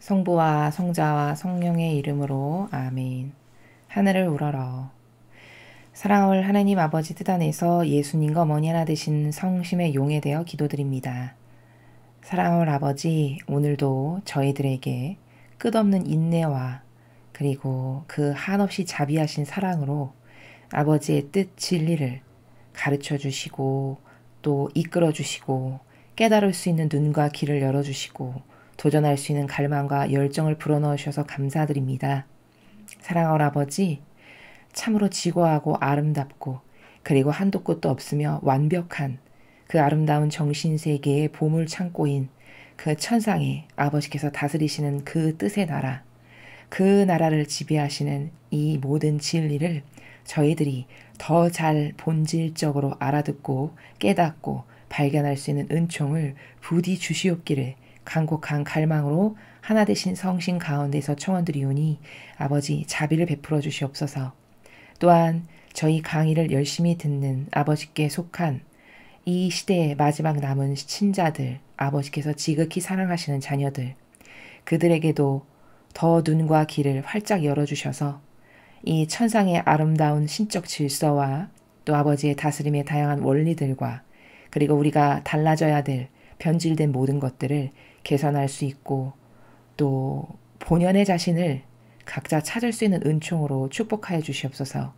성부와 성자와 성령의 이름으로 아멘. 하늘을 우러러. 사랑할 하나님 아버지 뜻 안에서 예수님과 어머니 하나 되신 성심의 용에 대어 기도드립니다. 사랑할 아버지, 오늘도 저희들에게 끝없는 인내와 그리고 그 한없이 자비하신 사랑으로 아버지의 뜻 진리를 가르쳐 주시고 또 이끌어 주시고 깨달을 수 있는 눈과 귀를 열어주시고 도전할 수 있는 갈망과 열정을 불어넣으셔서 감사드립니다. 사랑하는 아버지, 참으로 지고하고 아름답고 그리고 한도 끝도 없으며 완벽한 그 아름다운 정신세계의 보물 창고인 그 천상에 아버지께서 다스리시는 그 뜻의 나라, 그 나라를 지배하시는 이 모든 진리를 저희들이 더 잘 본질적으로 알아듣고 깨닫고 발견할 수 있는 은총을 부디 주시옵기를 간곡한 갈망으로 하나 되신 성신 가운데서 청원드리오니 아버지 자비를 베풀어 주시옵소서. 또한 저희 강의를 열심히 듣는 아버지께 속한 이 시대의 마지막 남은 친자들, 아버지께서 지극히 사랑하시는 자녀들, 그들에게도 더 눈과 귀를 활짝 열어주셔서 이 천상의 아름다운 신적 질서와 또 아버지의 다스림의 다양한 원리들과 그리고 우리가 달라져야 될 변질된 모든 것들을 개선할 수 있고 또 본연의 자신을 각자 찾을 수 있는 은총으로 축복하여 주시옵소서.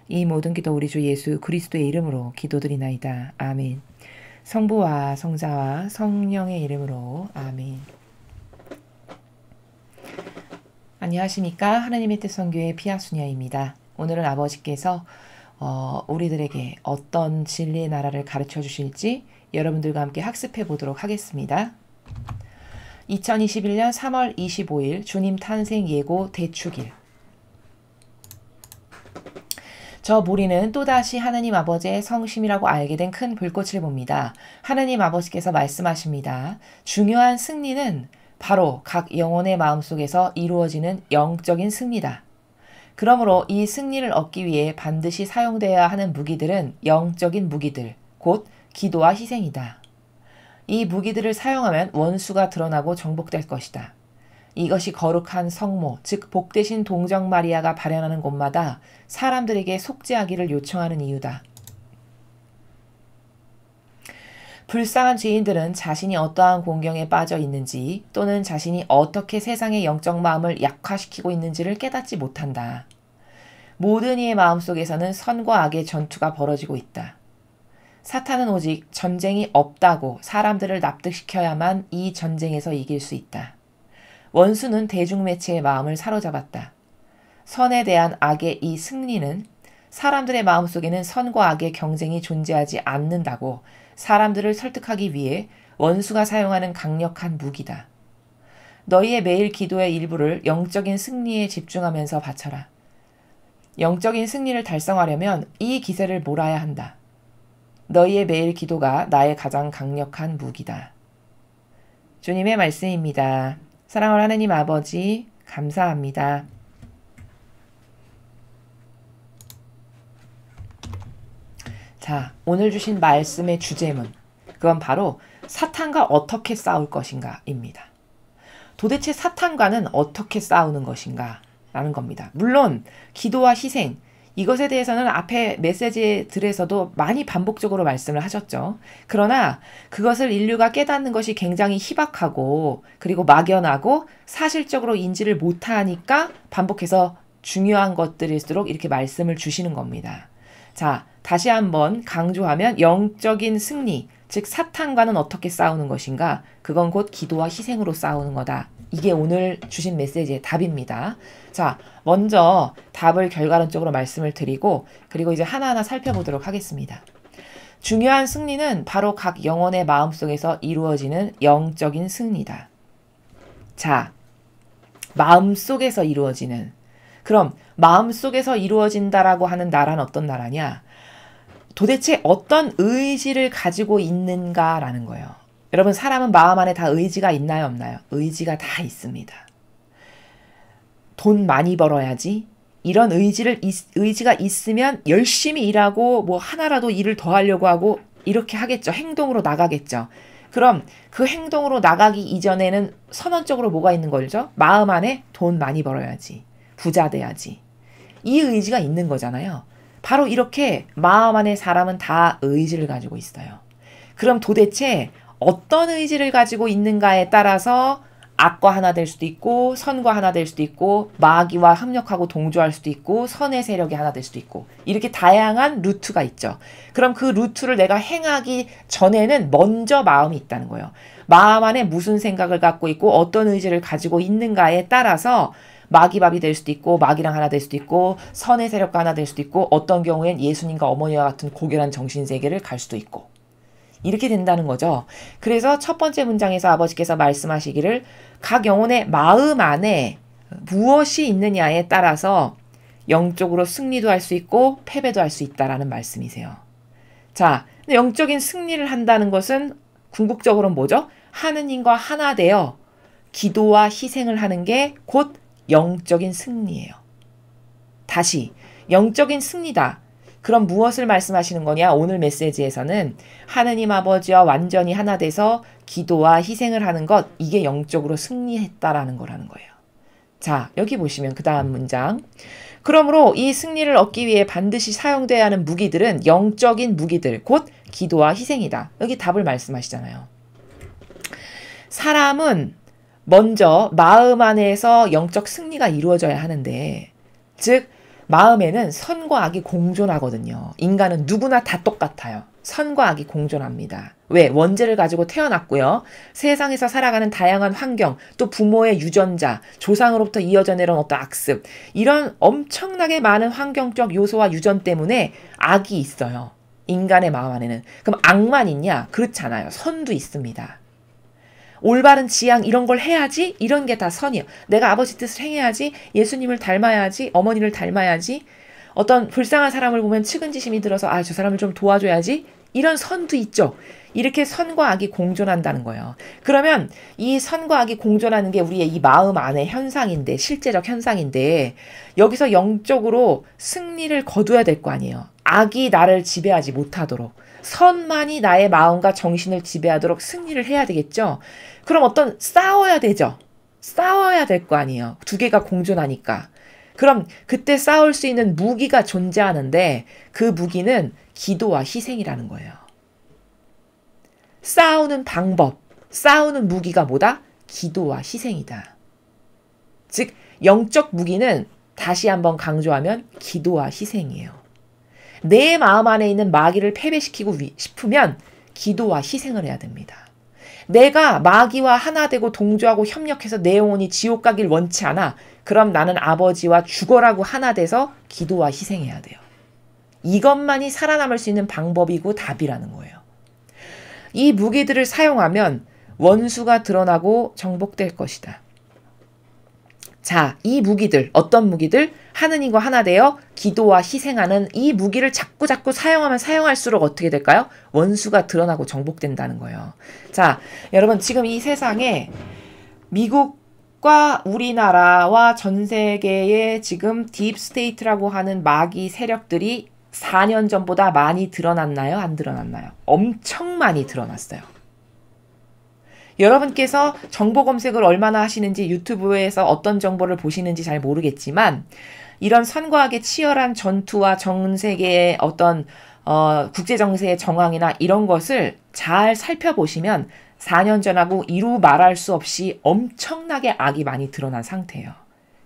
이 모든 기도 우리 주 예수 그리스도의 이름으로 기도드리나이다. 아멘. 성부와 성자와 성령의 이름으로 아멘. 안녕하십니까. 하나님의 뜻 선교의 피아수녀입니다. 오늘은 아버지께서 우리들에게 어떤 진리의 나라를 가르쳐 주실지 여러분들과 함께 학습해 보도록 하겠습니다. 2021년 3월 25일 주님 탄생 예고 대축일. 저 무리는 또다시 하나님 아버지의 성심이라고 알게 된 큰 불꽃을 봅니다. 하나님 아버지께서 말씀하십니다. 중요한 승리는 바로 각 영혼의 마음속에서 이루어지는 영적인 승리다. 그러므로 이 승리를 얻기 위해 반드시 사용되어야 하는 무기들은 영적인 무기들, 곧 기도와 희생이다. 이 무기들을 사용하면 원수가 드러나고 정복될 것이다. 이것이 거룩한 성모, 즉 복되신 동정 마리아가 발현하는 곳마다 사람들에게 속죄하기를 요청하는 이유다. 불쌍한 죄인들은 자신이 어떠한 공경에 빠져 있는지 또는 자신이 어떻게 세상의 영적 마음을 약화시키고 있는지를 깨닫지 못한다. 모든 이의 마음속에서는 선과 악의 전투가 벌어지고 있다. 사탄은 오직 전쟁이 없다고 사람들을 납득시켜야만 이 전쟁에서 이길 수 있다. 원수는 대중매체의 마음을 사로잡았다. 선에 대한 악의 이 승리는 사람들의 마음속에는 선과 악의 경쟁이 존재하지 않는다고 사람들을 설득하기 위해 원수가 사용하는 강력한 무기다. 너희의 매일 기도의 일부를 영적인 승리에 집중하면서 바쳐라. 영적인 승리를 달성하려면 이 기세를 몰아야 한다. 너희의 매일 기도가 나의 가장 강력한 무기다. 주님의 말씀입니다. 사랑하는 하나님 아버지, 감사합니다. 자, 오늘 주신 말씀의 주제문, 그건 바로 사탄과 어떻게 싸울 것인가입니다. 도대체 사탄과는 어떻게 싸우는 것인가? 라는 겁니다. 물론 기도와 희생, 이것에 대해서는 앞에 메시지들에서도 많이 반복적으로 말씀을 하셨죠. 그러나 그것을 인류가 깨닫는 것이 굉장히 희박하고 그리고 막연하고 사실적으로 인지를 못하니까 반복해서 중요한 것들일수록 이렇게 말씀을 주시는 겁니다. 자, 다시 한번 강조하면 영적인 승리, 즉 사탄과는 어떻게 싸우는 것인가? 그건 곧 기도와 희생으로 싸우는 거다. 이게 오늘 주신 메시지의 답입니다. 자, 먼저 답을 결과론적으로 말씀을 드리고 그리고 이제 하나하나 살펴보도록 하겠습니다. 중요한 승리는 바로 각 영혼의 마음속에서 이루어지는 영적인 승리다. 자, 마음속에서 이루어지는. 그럼 마음속에서 이루어진다라고 하는 나라는 어떤 나라냐? 도대체 어떤 의지를 가지고 있는가라는 거예요. 여러분, 사람은 마음 안에 다 의지가 있나요, 없나요? 의지가 다 있습니다. 돈 많이 벌어야지. 이런 의지가 있으면 열심히 일하고 뭐 하나라도 일을 더 하려고 하고 이렇게 하겠죠. 행동으로 나가겠죠. 그럼 그 행동으로 나가기 이전에는 선언적으로 뭐가 있는 거죠? 마음 안에 돈 많이 벌어야지. 부자 돼야지. 이 의지가 있는 거잖아요. 바로 이렇게 마음 안에 사람은 다 의지를 가지고 있어요. 그럼 도대체 어떤 의지를 가지고 있는가에 따라서 악과 하나 될 수도 있고 선과 하나 될 수도 있고 마귀와 협력하고 동조할 수도 있고 선의 세력이 하나 될 수도 있고 이렇게 다양한 루트가 있죠. 그럼 그 루트를 내가 행하기 전에는 먼저 마음이 있다는 거예요. 마음 안에 무슨 생각을 갖고 있고 어떤 의지를 가지고 있는가에 따라서 마귀밥이 될 수도 있고 마귀랑 하나 될 수도 있고 선의 세력과 하나 될 수도 있고 어떤 경우엔 예수님과 어머니와 같은 고결한 정신세계를 갈 수도 있고 이렇게 된다는 거죠. 그래서 첫 번째 문장에서 아버지께서 말씀하시기를 각 영혼의 마음 안에 무엇이 있느냐에 따라서 영적으로 승리도 할 수 있고 패배도 할 수 있다라는 말씀이세요. 자, 영적인 승리를 한다는 것은 궁극적으로는 뭐죠? 하느님과 하나 되어 기도와 희생을 하는 게 곧 영적인 승리예요. 다시 영적인 승리다. 그럼 무엇을 말씀하시는 거냐? 오늘 메시지에서는 하느님 아버지와 완전히 하나 돼서 기도와 희생을 하는 것, 이게 영적으로 승리했다라는 거라는 거예요. 자, 여기 보시면 그 다음 문장. 그러므로 이 승리를 얻기 위해 반드시 사용돼야 하는 무기들은 영적인 무기들, 곧 기도와 희생이다. 여기 답을 말씀하시잖아요. 사람은 먼저 마음 안에서 영적 승리가 이루어져야 하는데, 즉 마음에는 선과 악이 공존하거든요. 인간은 누구나 다 똑같아요. 선과 악이 공존합니다. 왜? 원죄를 가지고 태어났고요. 세상에서 살아가는 다양한 환경, 또 부모의 유전자, 조상으로부터 이어져 내려온 어떤 악습, 이런 엄청나게 많은 환경적 요소와 유전 때문에 악이 있어요. 인간의 마음 안에는. 그럼 악만 있냐? 그렇잖아요. 선도 있습니다. 올바른 지향 이런 걸 해야지 이런 게 다 선이에요. 내가 아버지 뜻을 행해야지 예수님을 닮아야지 어머니를 닮아야지 어떤 불쌍한 사람을 보면 측은지심이 들어서 아, 저 사람을 좀 도와줘야지 이런 선도 있죠. 이렇게 선과 악이 공존한다는 거예요. 그러면 이 선과 악이 공존하는 게 우리의 이 마음 안의 현상인데 실제적 현상인데 여기서 영적으로 승리를 거둬야 될 거 아니에요. 악이 나를 지배하지 못하도록 선만이 나의 마음과 정신을 지배하도록 승리를 해야 되겠죠. 그럼 어떤 싸워야 되죠. 싸워야 될 거 아니에요. 두 개가 공존하니까. 그럼 그때 싸울 수 있는 무기가 존재하는데 그 무기는 기도와 희생이라는 거예요. 싸우는 방법, 싸우는 무기가 뭐다? 기도와 희생이다. 즉 영적 무기는 다시 한번 강조하면 기도와 희생이에요. 내 마음 안에 있는 마귀를 패배시키고 싶으면 기도와 희생을 해야 됩니다. 내가 마귀와 하나 되고 동조하고 협력해서 내 영혼이 지옥 가길 원치 않아. 그럼 나는 아버지와 죽어라고 하나 돼서 기도와 희생해야 돼요. 이것만이 살아남을 수 있는 방법이고 답이라는 거예요. 이 무기들을 사용하면 원수가 드러나고 정복될 것이다. 자, 이 무기들, 어떤 무기들? 하느님과 하나 되어 기도와 희생하는 이 무기를 자꾸 사용하면 사용할수록 어떻게 될까요? 원수가 드러나고 정복된다는 거예요. 자, 여러분 지금 이 세상에 미국과 우리나라와 전 세계에 지금 딥스테이트라고 하는 마귀 세력들이 4년 전보다 많이 드러났나요? 안 드러났나요? 엄청 많이 드러났어요. 여러분께서 정보 검색을 얼마나 하시는지 유튜브에서 어떤 정보를 보시는지 잘 모르겠지만 이런 선과 악의 치열한 전투와 전 세계의 어떤 국제정세의 정황이나 이런 것을 잘 살펴보시면 4년 전하고 이루 말할 수 없이 엄청나게 악이 많이 드러난 상태예요.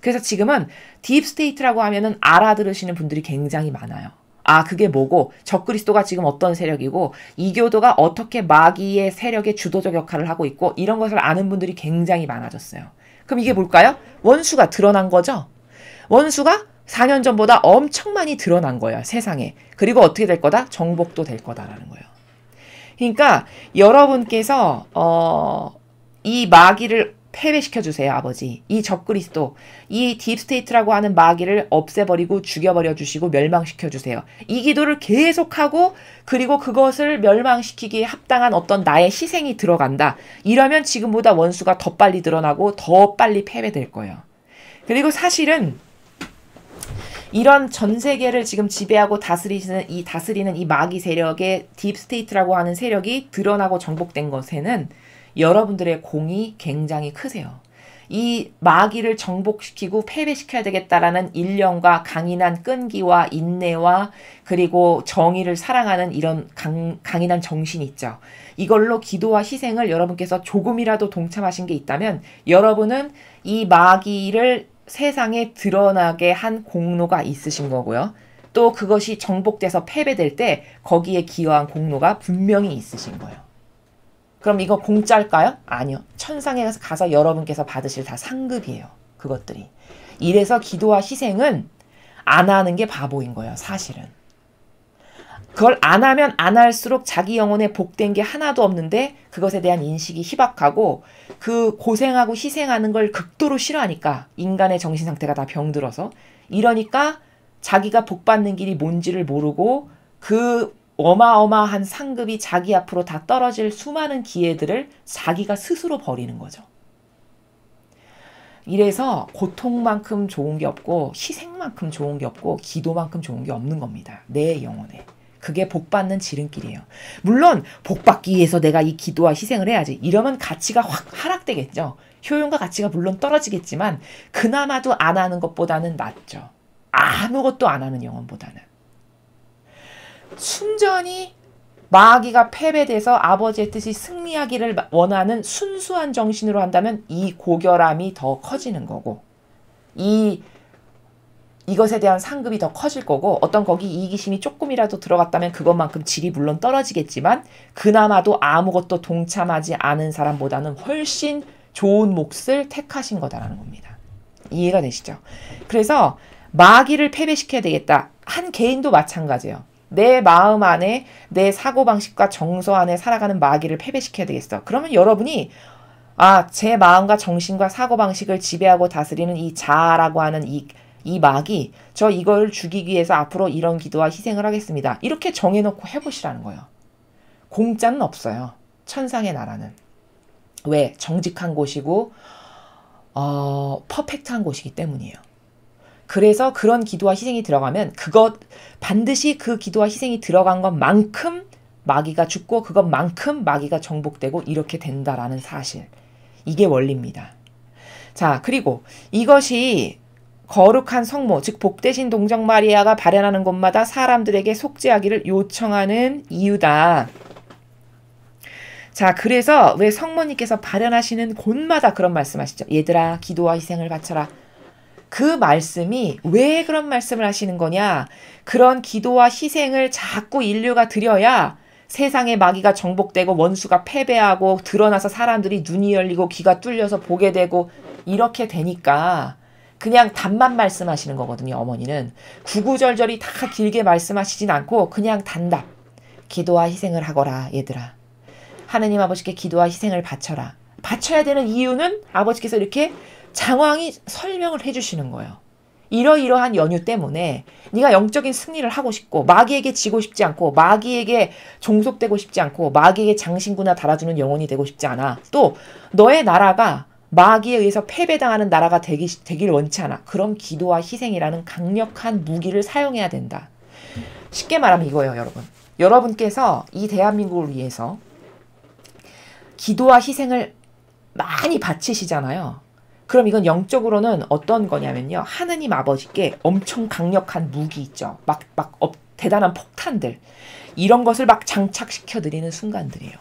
그래서 지금은 딥스테이트라고 하면은 알아들으시는 분들이 굉장히 많아요. 아, 그게 뭐고 적그리스도가 지금 어떤 세력이고 이교도가 어떻게 마귀의 세력의 주도적 역할을 하고 있고 이런 것을 아는 분들이 굉장히 많아졌어요. 그럼 이게 뭘까요? 원수가 드러난 거죠. 원수가 4년 전보다 엄청 많이 드러난 거예요. 세상에. 그리고 어떻게 될 거다? 정복도 될 거다라는 거예요. 그러니까 여러분께서 이 마귀를 패배시켜주세요, 아버지. 이 적그리스도, 이 딥스테이트라고 하는 마귀를 없애버리고 죽여버려 주시고 멸망시켜주세요. 이 기도를 계속하고 그리고 그것을 멸망시키기에 합당한 어떤 나의 희생이 들어간다. 이러면 지금보다 원수가 더 빨리 드러나고 더 빨리 패배될 거예요. 그리고 사실은 이런 전 세계를 지금 지배하고 다스리는 이 마귀 세력의 딥스테이트라고 하는 세력이 드러나고 정복된 것에는 여러분들의 공이 굉장히 크세요. 이 마귀를 정복시키고 패배시켜야 되겠다라는 일념과 강인한 끈기와 인내와 그리고 정의를 사랑하는 이런 강인한 정신이 있죠. 이걸로 기도와 희생을 여러분께서 조금이라도 동참하신 게 있다면 여러분은 이 마귀를 세상에 드러나게 한 공로가 있으신 거고요. 또 그것이 정복돼서 패배될 때 거기에 기여한 공로가 분명히 있으신 거예요. 그럼 이거 공짜일까요? 아니요. 천상에 가서 여러분께서 받으실 다 상급이에요. 그것들이. 이래서 기도와 희생은 안 하는 게 바보인 거예요. 사실은. 그걸 안 하면 안 할수록 자기 영혼에 복된 게 하나도 없는데 그것에 대한 인식이 희박하고 그 고생하고 희생하는 걸 극도로 싫어하니까 인간의 정신 상태가 다 병들어서 이러니까 자기가 복받는 길이 뭔지를 모르고 그 어마어마한 상급이 자기 앞으로 다 떨어질 수많은 기회들을 자기가 스스로 버리는 거죠. 이래서 고통만큼 좋은 게 없고 희생만큼 좋은 게 없고 기도만큼 좋은 게 없는 겁니다. 내 영혼에. 그게 복받는 지름길이에요. 물론 복받기 위해서 내가 이 기도와 희생을 해야지. 이러면 가치가 확 하락되겠죠. 효용과 가치가 물론 떨어지겠지만 그나마도 안 하는 것보다는 낫죠. 아무것도 안 하는 영혼보다는. 순전히 마귀가 패배돼서 아버지의 뜻이 승리하기를 원하는 순수한 정신으로 한다면 이 고결함이 더 커지는 거고 이것에 대한 상급이 더 커질 거고 어떤 거기 이기심이 조금이라도 들어갔다면 그것만큼 질이 물론 떨어지겠지만 그나마도 아무것도 동참하지 않은 사람보다는 훨씬 좋은 몫을 택하신 거다라는 겁니다. 이해가 되시죠? 그래서 마귀를 패배시켜야 되겠다. 한 개인도 마찬가지예요. 내 마음 안에 내 사고방식과 정서 안에 살아가는 마귀를 패배시켜야 되겠어. 그러면 여러분이 제 마음과 정신과 사고방식을 지배하고 다스리는 이 자아라고 하는 이 마귀, 저 이걸 죽이기 위해서 앞으로 이런 기도와 희생을 하겠습니다. 이렇게 정해놓고 해보시라는 거예요. 공짜는 없어요. 천상의 나라는. 왜? 정직한 곳이고 퍼펙트한 곳이기 때문이에요. 그래서 그런 기도와 희생이 들어가면 반드시 그 기도와 희생이 들어간 것만큼 마귀가 죽고 그것만큼 마귀가 정복되고 이렇게 된다라는 사실. 이게 원리입니다. 자, 그리고 이것이 거룩한 성모, 즉 복되신 동정 마리아가 발현하는 곳마다 사람들에게 속죄하기를 요청하는 이유다. 자, 그래서 왜 성모님께서 발현하시는 곳마다 그런 말씀하시죠. 얘들아, 기도와 희생을 바쳐라. 그 말씀이 왜 그런 말씀을 하시는 거냐? 그런 기도와 희생을 자꾸 인류가 드려야 세상의 마귀가 정복되고 원수가 패배하고 드러나서 사람들이 눈이 열리고 귀가 뚫려서 보게 되고 이렇게 되니까 그냥 답만 말씀하시는 거거든요. 어머니는 구구절절히 다 길게 말씀하시진 않고 그냥 단답. 기도와 희생을 하거라 얘들아. 하느님 아버지께 기도와 희생을 바쳐라. 바쳐야 되는 이유는 아버지께서 이렇게 장황히 설명을 해주시는 거예요. 이러이러한 연유 때문에 네가 영적인 승리를 하고 싶고 마귀에게 지고 싶지 않고 마귀에게 종속되고 싶지 않고 마귀에게 장신구나 달아주는 영혼이 되고 싶지 않아. 또 너의 나라가 마귀에 의해서 패배당하는 나라가 되길 원치 않아. 그럼 기도와 희생이라는 강력한 무기를 사용해야 된다. 쉽게 말하면 이거예요, 여러분. 여러분께서 이 대한민국을 위해서 기도와 희생을 많이 바치시잖아요. 그럼 이건 영적으로는 어떤 거냐면요. 하느님 아버지께 엄청 강력한 무기 있죠. 대단한 폭탄들. 이런 것을 막 장착시켜 드리는 순간들이에요.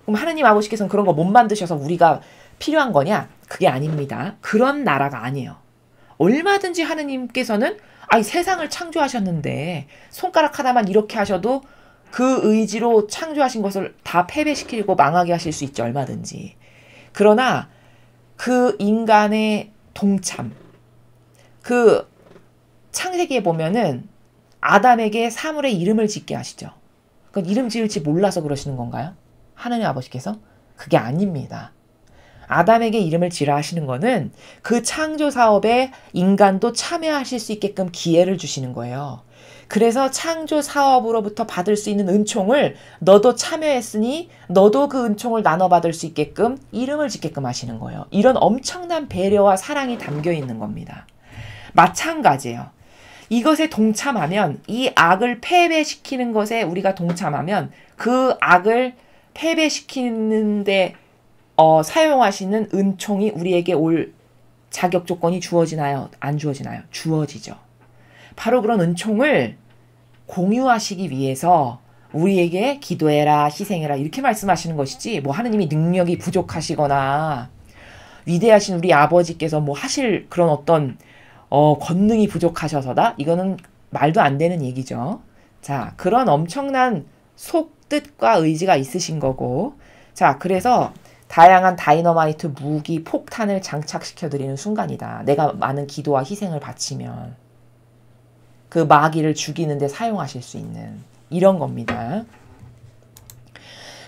그럼 하느님 아버지께서는 그런 거 못 만드셔서 우리가 필요한 거냐? 그게 아닙니다. 그런 나라가 아니에요. 얼마든지 하느님께서는 세상을 창조하셨는데 손가락 하나만 이렇게 하셔도 그 의지로 창조하신 것을 다 패배시키고 망하게 하실 수 있죠. 얼마든지. 그러나 그 인간의 동참, 그 창세기에 보면은 아담에게 사물의 이름을 짓게 하시죠. 그건 이름 지을지 몰라서 그러시는 건가요? 하느님 아버지께서? 그게 아닙니다. 아담에게 이름을 지으라 하시는 거는 그 창조 사업에 인간도 참여하실 수 있게끔 기회를 주시는 거예요. 그래서 창조 사업으로부터 받을 수 있는 은총을 너도 참여했으니 너도 그 은총을 나눠받을 수 있게끔 이름을 짓게끔 하시는 거예요. 이런 엄청난 배려와 사랑이 담겨 있는 겁니다. 마찬가지예요. 이것에 동참하면, 이 악을 패배시키는 것에 우리가 동참하면 그 악을 패배시키는데 사용하시는 은총이 우리에게 올 자격 조건이 주어지나요? 안 주어지나요? 주어지죠. 바로 그런 은총을 공유하시기 위해서 우리에게 기도해라, 희생해라 이렇게 말씀하시는 것이지, 뭐 하느님이 능력이 부족하시거나 위대하신 우리 아버지께서 뭐 하실 그런 어떤 권능이 부족하셔서다? 이거는 말도 안 되는 얘기죠. 자, 그런 엄청난 속뜻과 의지가 있으신 거고, 자, 그래서 다양한 다이너마이트, 무기, 폭탄을 장착시켜드리는 순간이다. 내가 많은 기도와 희생을 바치면 그 마귀를 죽이는 데 사용하실 수 있는 이런 겁니다.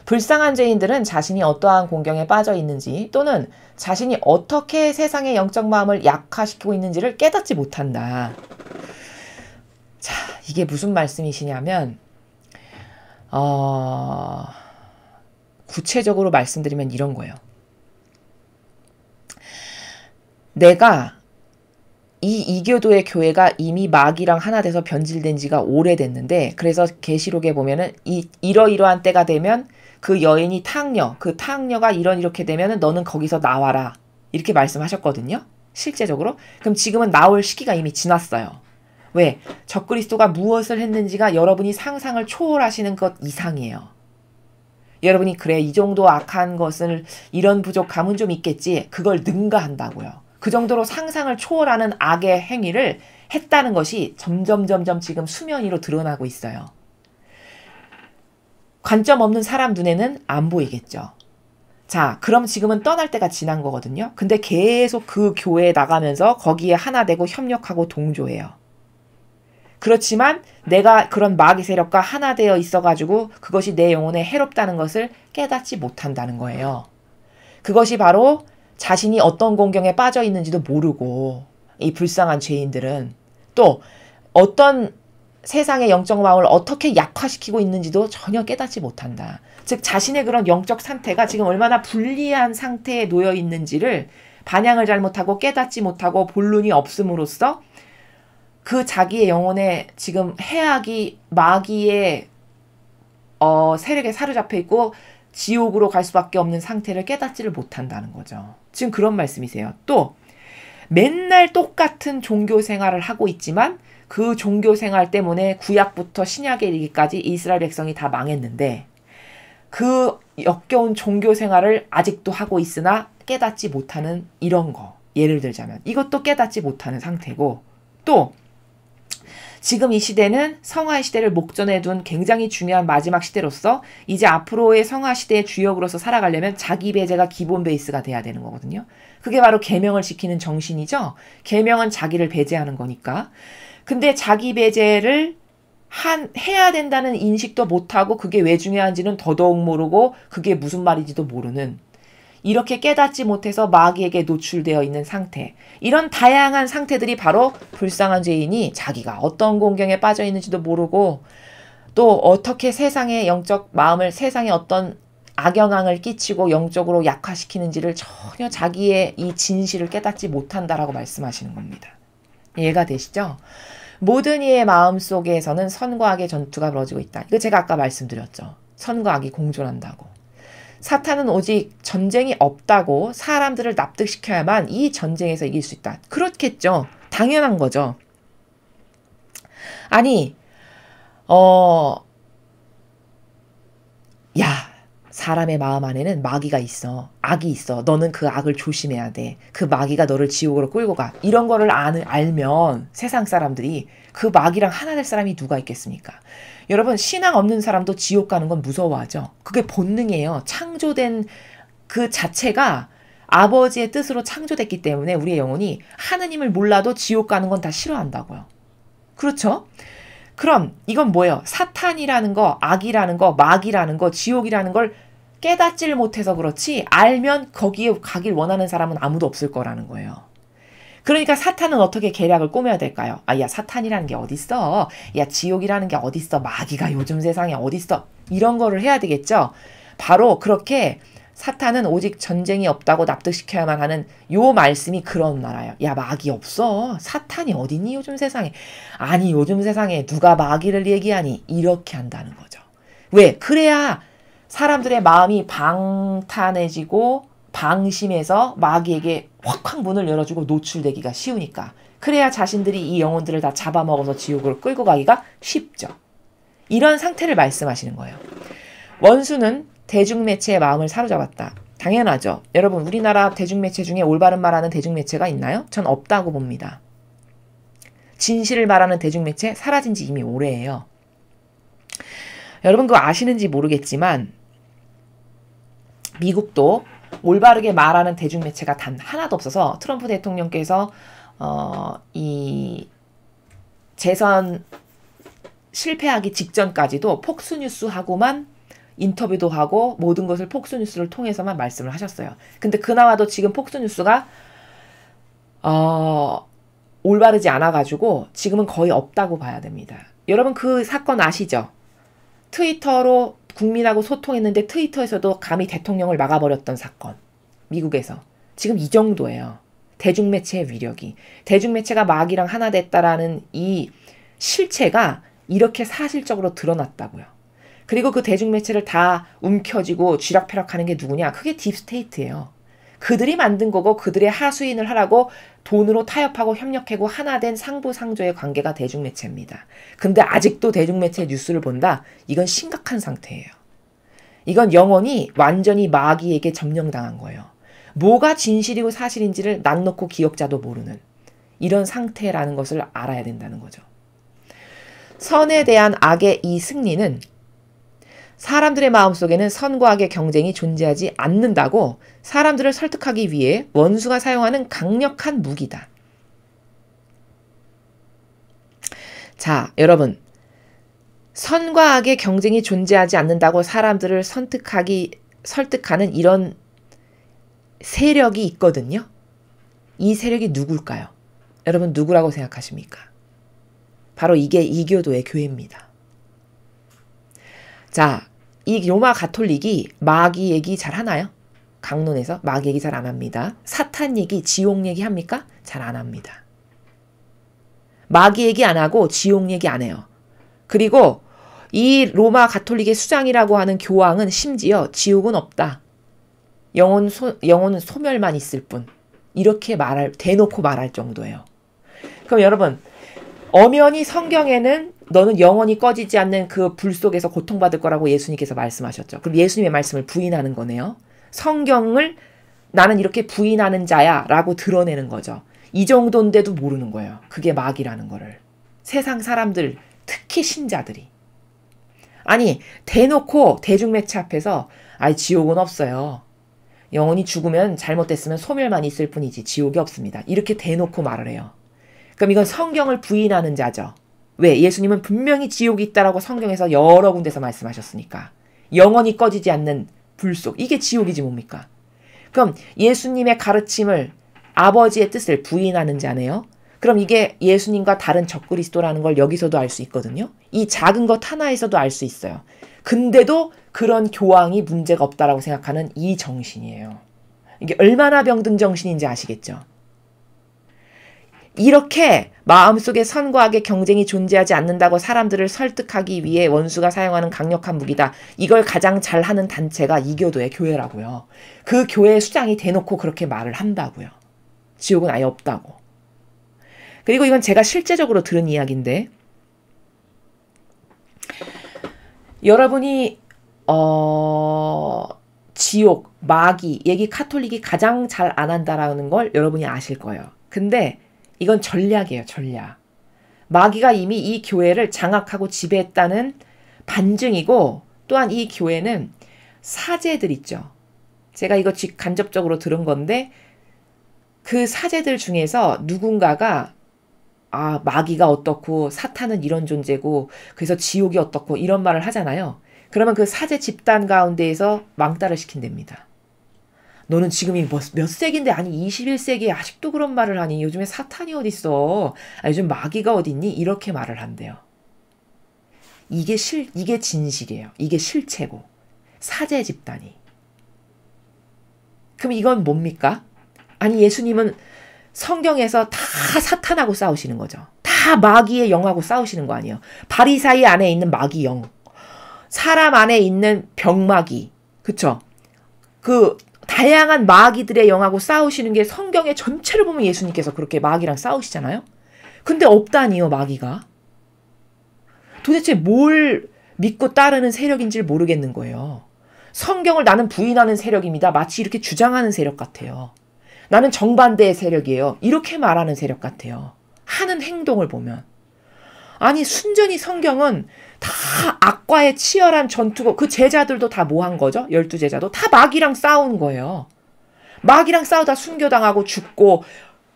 불쌍한 죄인들은 자신이 어떠한 공경에 빠져 있는지 또는 자신이 어떻게 세상의 영적 마음을 약화시키고 있는지를 깨닫지 못한다. 자, 이게 무슨 말씀이시냐면 구체적으로 말씀드리면 이런 거예요. 내가 이 이교도의 교회가 이미 마귀랑 하나 돼서 변질된 지가 오래됐는데, 그래서 계시록에 보면은 이러이러한 때가 되면 그 여인이 탕녀, 그 탕녀가 이렇게 되면은 너는 거기서 나와라 이렇게 말씀하셨거든요. 실제적으로. 그럼 지금은 나올 시기가 이미 지났어요. 왜? 적그리스도가 무엇을 했는지가 여러분이 상상을 초월하시는 것 이상이에요. 여러분이 그래, 이 정도 악한 것을, 이런 부족함은 좀 있겠지, 그걸 능가한다고요. 그 정도로 상상을 초월하는 악의 행위를 했다는 것이 점점 지금 수면 위로 드러나고 있어요. 관점 없는 사람 눈에는 안 보이겠죠. 자, 그럼 지금은 떠날 때가 지난 거거든요. 근데 계속 그 교회에 나가면서 거기에 하나 되고 협력하고 동조해요. 그렇지만 내가 그런 마귀 세력과 하나 되어 있어가지고 그것이 내 영혼에 해롭다는 것을 깨닫지 못한다는 거예요. 그것이 바로 자신이 어떤 공경에 빠져 있는지도 모르고, 이 불쌍한 죄인들은 또 어떤 세상의 영적 마음을 어떻게 약화시키고 있는지도 전혀 깨닫지 못한다. 즉 자신의 그런 영적 상태가 지금 얼마나 불리한 상태에 놓여 있는지를 반향을 잘못하고 깨닫지 못하고 본론이 없음으로써 그 자기의 영혼에 지금 해악이 마귀의 세력에 사로잡혀 있고 지옥으로 갈 수밖에 없는 상태를 깨닫지를 못한다는 거죠. 지금 그런 말씀이세요. 또 맨날 똑같은 종교 생활을 하고 있지만 그 종교 생활 때문에 구약부터 신약에 이르기까지 이스라엘 백성이 다 망했는데 그 역겨운 종교 생활을 아직도 하고 있으나 깨닫지 못하는 이런 거. 예를 들자면 이것도 깨닫지 못하는 상태고, 또 지금 이 시대는 성화의 시대를 목전에 둔 굉장히 중요한 마지막 시대로서 이제 앞으로의 성화 시대의 주역으로서 살아가려면 자기 배제가 기본 베이스가 돼야 되는 거거든요. 그게 바로 계명을 지키는 정신이죠. 계명은 자기를 배제하는 거니까. 근데 자기 배제를 해야 된다는 인식도 못하고 그게 왜 중요한지는 더더욱 모르고 그게 무슨 말인지도 모르는, 이렇게 깨닫지 못해서 마귀에게 노출되어 있는 상태, 이런 다양한 상태들이 바로 불쌍한 죄인이 자기가 어떤 공경에 빠져 있는지도 모르고 또 어떻게 세상의 영적 마음을, 세상에 어떤 악영향을 끼치고 영적으로 약화시키는지를 전혀 자기의 이 진실을 깨닫지 못한다라고 말씀하시는 겁니다. 이해가 되시죠? 모든 이의 마음속에서는 선과 악의 전투가 벌어지고 있다. 이거 제가 아까 말씀드렸죠. 선과 악이 공존한다고. 사탄은 오직 전쟁이 없다고 사람들을 납득시켜야만 이 전쟁에서 이길 수 있다. 그렇겠죠. 당연한 거죠. 아니, 사람의 마음 안에는 마귀가 있어. 악이 있어. 너는 그 악을 조심해야 돼. 그 마귀가 너를 지옥으로 끌고 가. 이런 거를 알면 세상 사람들이 그 마귀랑 하나 될 사람이 누가 있겠습니까? 여러분, 신앙 없는 사람도 지옥 가는 건 무서워하죠. 그게 본능이에요. 창조된 그 자체가 아버지의 뜻으로 창조됐기 때문에 우리의 영혼이 하느님을 몰라도 지옥 가는 건 다 싫어한다고요. 그렇죠? 그럼 이건 뭐예요? 사탄이라는 거, 악이라는 거, 마귀라는 거, 지옥이라는 걸 깨닫지를 못해서 그렇지, 알면 거기에 가길 원하는 사람은 아무도 없을 거라는 거예요. 그러니까 사탄은 어떻게 계략을 꾸며야 될까요? 야, 사탄이라는 게 어딨어? 야, 지옥이라는 게 어딨어? 마귀가 요즘 세상에 어딨어? 이런 거를 해야 되겠죠? 바로 그렇게 사탄은 오직 전쟁이 없다고 납득시켜야만 하는 요 말씀이 그런 말이에요. 야, 마귀 없어. 사탄이 어딨니 요즘 세상에. 아니, 요즘 세상에 누가 마귀를 얘기하니. 이렇게 한다는 거죠. 왜? 그래야 사람들의 마음이 방탄해지고 방심해서 마귀에게 확확 문을 열어주고 노출되기가 쉬우니까. 그래야 자신들이 이 영혼들을 다 잡아먹어서 지옥으로 끌고 가기가 쉽죠. 이런 상태를 말씀하시는 거예요. 원수는 대중매체의 마음을 사로잡았다. 당연하죠. 여러분, 우리나라 대중매체 중에 올바른 말하는 대중매체가 있나요? 전 없다고 봅니다. 진실을 말하는 대중매체 사라진 지 이미 오래예요. 여러분 그거 아시는지 모르겠지만 미국도 올바르게 말하는 대중매체가 단 하나도 없어서 트럼프 대통령께서 이 재선 실패하기 직전까지도 폭스뉴스하고만 인터뷰도 하고 모든 것을 폭스뉴스를 통해서만 말씀을 하셨어요. 근데 그나마도 지금 폭스뉴스가 올바르지 않아가지고 지금은 거의 없다고 봐야 됩니다. 여러분 그 사건 아시죠? 트위터로 국민하고 소통했는데 트위터에서도 감히 대통령을 막아버렸던 사건. 미국에서. 지금 이 정도예요. 대중매체의 위력이. 대중매체가 마귀랑 하나 됐다라는 이 실체가 이렇게 사실적으로 드러났다고요. 그리고 그 대중매체를 다 움켜쥐고 쥐락펴락하는 게 누구냐? 그게 딥스테이트예요. 그들이 만든 거고 그들의 하수인을 하라고 돈으로 타협하고 협력하고 하나 된 상부상조의 관계가 대중매체입니다. 근데 아직도 대중매체 뉴스를 본다? 이건 심각한 상태예요. 이건 영원히 완전히 마귀에게 점령당한 거예요. 뭐가 진실이고 사실인지를 낯 놓고 기억자도 모르는 이런 상태라는 것을 알아야 된다는 거죠. 선에 대한 악의 이 승리는 사람들의 마음속에는 선과 악의 경쟁이 존재하지 않는다고 사람들을 설득하기 위해 원수가 사용하는 강력한 무기다. 자, 여러분. 선과 악의 경쟁이 존재하지 않는다고 사람들을 설득하는 이런 세력이 있거든요. 이 세력이 누굴까요? 여러분 누구라고 생각하십니까? 바로 이게 이교도의 교회입니다. 자, 이 로마 가톨릭이 마귀 얘기 잘 하나요? 강론에서 마귀 얘기 잘 안 합니다. 사탄 얘기, 지옥 얘기 합니까? 잘 안 합니다. 마귀 얘기 안 하고 지옥 얘기 안 해요. 그리고 이 로마 가톨릭의 수장이라고 하는 교황은 심지어 지옥은 없다. 영혼은 소멸만 있을 뿐. 이렇게 대놓고 말할 정도예요. 그럼 여러분, 엄연히 성경에는 너는 영원히 꺼지지 않는 그 불 속에서 고통받을 거라고 예수님께서 말씀하셨죠. 그럼 예수님의 말씀을 부인하는 거네요. 성경을 나는 이렇게 부인하는 자야 라고 드러내는 거죠. 이 정도인데도 모르는 거예요. 그게 마귀라는 거를. 세상 사람들, 특히 신자들이. 아니, 대놓고 대중매체 앞에서 지옥은 없어요. 영원히 죽으면 잘못됐으면 소멸만 있을 뿐이지 지옥이 없습니다. 이렇게 대놓고 말을 해요. 그럼 이건 성경을 부인하는 자죠. 왜? 예수님은 분명히 지옥이 있다라고 성경에서 여러 군데서 말씀하셨으니까. 영원히 꺼지지 않는 불 속. 이게 지옥이지 뭡니까? 그럼 예수님의 가르침을 아버지의 뜻을 부인하는 자네요. 그럼 이게 예수님과 다른 적그리스도라는 걸 여기서도 알 수 있거든요. 이 작은 것 하나에서도 알 수 있어요. 근데도 그런 교황이 문제가 없다라고 생각하는 이 정신이에요. 이게 얼마나 병든 정신인지 아시겠죠? 이렇게 마음속에 선과 악의 경쟁이 존재하지 않는다고 사람들을 설득하기 위해 원수가 사용하는 강력한 무기다. 이걸 가장 잘하는 단체가 이교도의 교회라고요. 그 교회 수장이 대놓고 그렇게 말을 한다고요. 지옥은 아예 없다고. 그리고 이건 제가 실제적으로 들은 이야기인데 여러분이 지옥, 마귀 얘기 카톨릭이 가장 잘 안 한다라는 걸 여러분이 아실 거예요. 근데 이건 전략이에요. 전략. 마귀가 이미 이 교회를 장악하고 지배했다는 반증이고 또한 이 교회는 사제들 있죠. 제가 이거 간접적으로 들은 건데 그 사제들 중에서 누군가가 마귀가 어떻고 사탄은 이런 존재고 그래서 지옥이 어떻고 이런 말을 하잖아요. 그러면 그 사제 집단 가운데에서 망따를 시킨답니다. 너는 지금이 몇 세기인데 아니 21세기에 아직도 그런 말을 하니 요즘에 사탄이 어딨어. 요즘 마귀가 어딨니? 이렇게 말을 한대요. 이게 진실이에요. 이게 실체고. 사제 집단이. 그럼 이건 뭡니까? 아니 예수님은 성경에서 다 사탄하고 싸우시는 거죠. 다 마귀의 영하고 싸우시는 거 아니에요. 바리사이 안에 있는 마귀 영, 사람 안에 있는 병마귀, 그쵸? 그 다양한 마귀들의 영하고 싸우시는 게 성경의 전체를 보면 예수님께서 그렇게 마귀랑 싸우시잖아요. 근데 없다니요, 마귀가. 도대체 뭘 믿고 따르는 세력인지를 모르겠는 거예요. 성경을 나는 부인하는 세력입니다. 마치 이렇게 주장하는 세력 같아요. 나는 정반대의 세력이에요. 이렇게 말하는 세력 같아요. 하는 행동을 보면. 아니 순전히 성경은 다 악과의 치열한 전투고 그 제자들도 다 뭐 한 거죠? 12제자도 다 마귀랑 싸운 거예요. 마귀랑 싸우다 순교당하고 죽고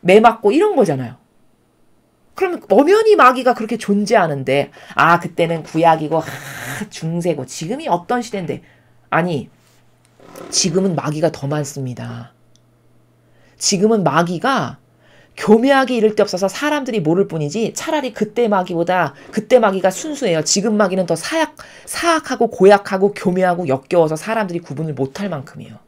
매맞고 이런 거잖아요. 그럼 엄연히 마귀가 그렇게 존재하는데 그때는 구약이고 중세고 지금이 어떤 시대인데 아니 지금은 마귀가 더 많습니다. 지금은 마귀가 교묘하게 이를 데 없어서 사람들이 모를 뿐이지 차라리 그때 마귀보다 그때 마귀가 순수해요. 지금 마귀는 더 사악하고 고약하고 교묘하고 역겨워서 사람들이 구분을 못할 만큼이에요.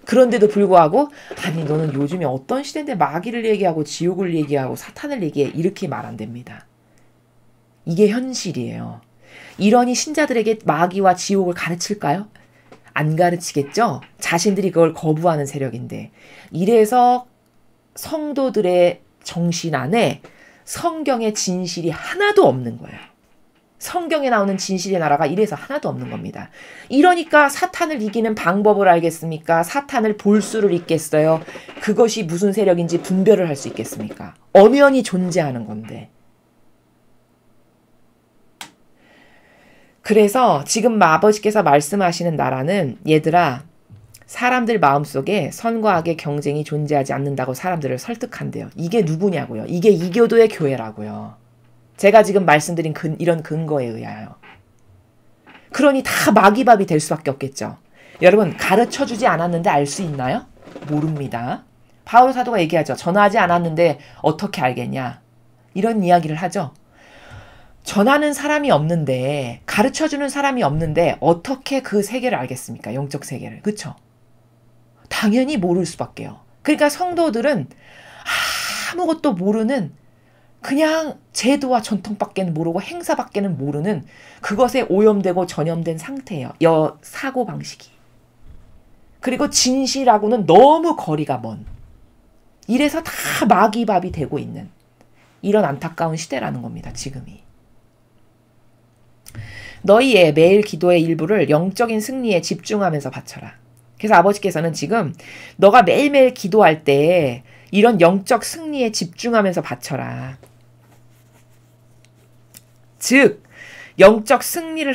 그런데도 불구하고 아니 너는 요즘에 어떤 시대인데 마귀를 얘기하고 지옥을 얘기하고 사탄을 얘기해 이렇게 말 안 됩니다. 이게 현실이에요. 이러니 신자들에게 마귀와 지옥을 가르칠까요? 안 가르치겠죠? 자신들이 그걸 거부하는 세력인데 이래서 성도들의 정신 안에 성경의 진실이 하나도 없는 거예요. 성경에 나오는 진실의 나라가 이래서 하나도 없는 겁니다. 이러니까 사탄을 이기는 방법을 알겠습니까? 사탄을 볼 수를 있겠어요? 그것이 무슨 세력인지 분별을 할 수 있겠습니까? 엄연히 존재하는 건데. 그래서 지금 아버지께서 말씀하시는 나라는 얘들아 사람들 마음속에 선과 악의 경쟁이 존재하지 않는다고 사람들을 설득한대요. 이게 누구냐고요. 이게 이교도의 교회라고요. 제가 지금 말씀드린 이런 근거에 의하여. 그러니 다 마귀밥이 될 수밖에 없겠죠. 여러분 가르쳐주지 않았는데 알 수 있나요? 모릅니다. 바울 사도가 얘기하죠. 전하지 않았는데 어떻게 알겠냐. 이런 이야기를 하죠. 전하는 사람이 없는데 가르쳐주는 사람이 없는데 어떻게 그 세계를 알겠습니까? 영적 세계를. 그쵸? 당연히 모를 수밖에요. 그러니까 성도들은 아무것도 모르는 그냥 제도와 전통밖에는 모르고 행사밖에는 모르는 그것에 오염되고 전염된 상태예요. 사고방식이. 그리고 진실하고는 너무 거리가 먼. 이래서 다 마귀밥이 되고 있는 이런 안타까운 시대라는 겁니다. 지금이. 너희의 매일 기도의 일부를 영적인 승리에 집중하면서 바쳐라. 그래서 아버지께서는 지금 너가 매일매일 기도할 때 이런 영적 승리에 집중하면서 바쳐라. 즉 영적인 승리를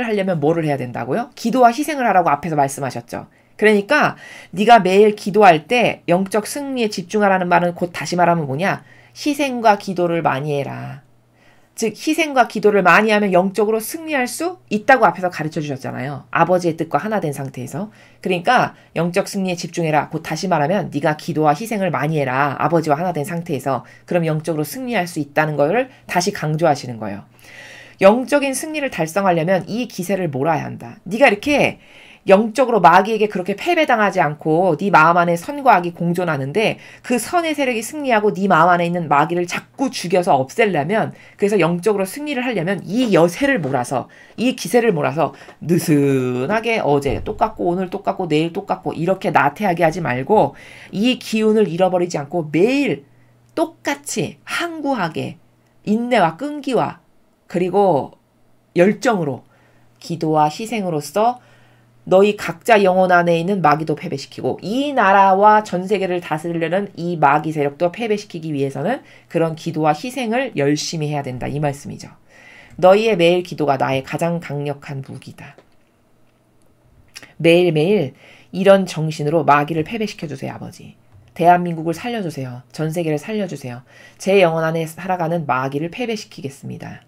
하려면 뭐를 해야 된다고요? 기도와 희생을 하라고 앞에서 말씀하셨죠. 그러니까 네가 매일 기도할 때 영적 승리에 집중하라는 말은 곧 다시 말하면 뭐냐? 희생과 기도를 많이 해라. 즉 희생과 기도를 많이 하면 영적으로 승리할 수 있다고 앞에서 가르쳐 주셨잖아요. 아버지의 뜻과 하나 된 상태에서. 그러니까 영적 승리에 집중해라. 곧 다시 말하면 네가 기도와 희생을 많이 해라. 아버지와 하나 된 상태에서. 그럼 영적으로 승리할 수 있다는 걸 다시 강조하시는 거예요. 영적인 승리를 달성하려면 이 기세를 몰아야 한다. 네가 이렇게 영적으로 마귀에게 그렇게 패배당하지 않고 네 마음 안에 선과 악이 공존하는데 그 선의 세력이 승리하고 네 마음 안에 있는 마귀를 자꾸 죽여서 없애려면 그래서 영적으로 승리를 하려면 이 여세를 몰아서 이 기세를 몰아서 느슨하게 어제 똑같고 오늘 똑같고 내일 똑같고 이렇게 나태하게 하지 말고 이 기운을 잃어버리지 않고 매일 똑같이 항구하게 인내와 끈기와 그리고 열정으로 기도와 희생으로써 너희 각자 영혼 안에 있는 마귀도 패배시키고 이 나라와 전 세계를 다스리려는 이 마귀 세력도 패배시키기 위해서는 그런 기도와 희생을 열심히 해야 된다. 이 말씀이죠. 너희의 매일 기도가 나의 가장 강력한 무기다. 매일매일 이런 정신으로 마귀를 패배시켜주세요. 아버지. 대한민국을 살려주세요. 전 세계를 살려주세요. 제 영혼 안에 살아가는 마귀를 패배시키겠습니다.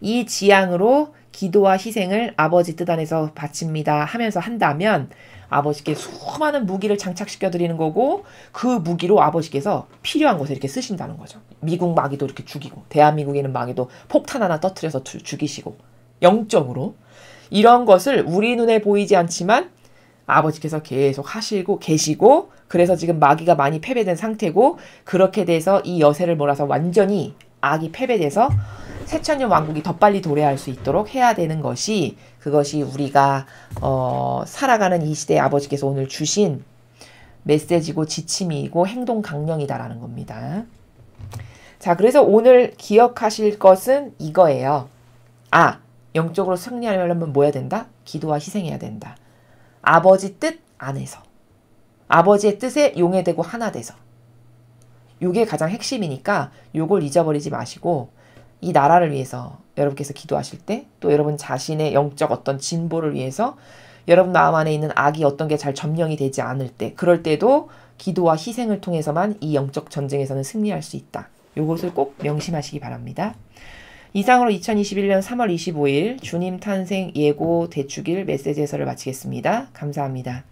이 지향으로 기도와 희생을 아버지 뜻 안에서 바칩니다 하면서 한다면 아버지께 수많은 무기를 장착시켜 드리는 거고 그 무기로 아버지께서 필요한 곳에 이렇게 쓰신다는 거죠. 미국 마귀도 이렇게 죽이고 대한민국에 있는 마귀도 폭탄 하나 터뜨려서 죽이시고 영적으로 이런 것을 우리 눈에 보이지 않지만 아버지께서 계속 하시고 계시고, 그래서 지금 마귀가 많이 패배된 상태고, 그렇게 돼서 이 여세를 몰아서 완전히 악이 패배돼서 새천년 왕국이 더 빨리 도래할 수 있도록 해야 되는 것이, 그것이 우리가 살아가는 이 시대의 아버지께서 오늘 주신 메시지고 지침이고 행동 강령이다라는 겁니다. 자, 그래서 오늘 기억하실 것은 이거예요. 영적으로 승리하려면 뭐 해야 된다? 기도와 희생해야 된다. 아버지 뜻 안에서, 아버지의 뜻에 용해되고 하나 돼서. 요게 가장 핵심이니까 요걸 잊어버리지 마시고, 이 나라를 위해서 여러분께서 기도하실 때, 또 여러분 자신의 영적 어떤 진보를 위해서, 여러분 마음 안에 있는 악이 어떤 게 잘 점령이 되지 않을 때, 그럴 때도 기도와 희생을 통해서만 이 영적 전쟁에서는 승리할 수 있다. 요것을 꼭 명심하시기 바랍니다. 이상으로 2021년 3월 25일 주님 탄생 예고 대축일 메시지 해설을 마치겠습니다. 감사합니다.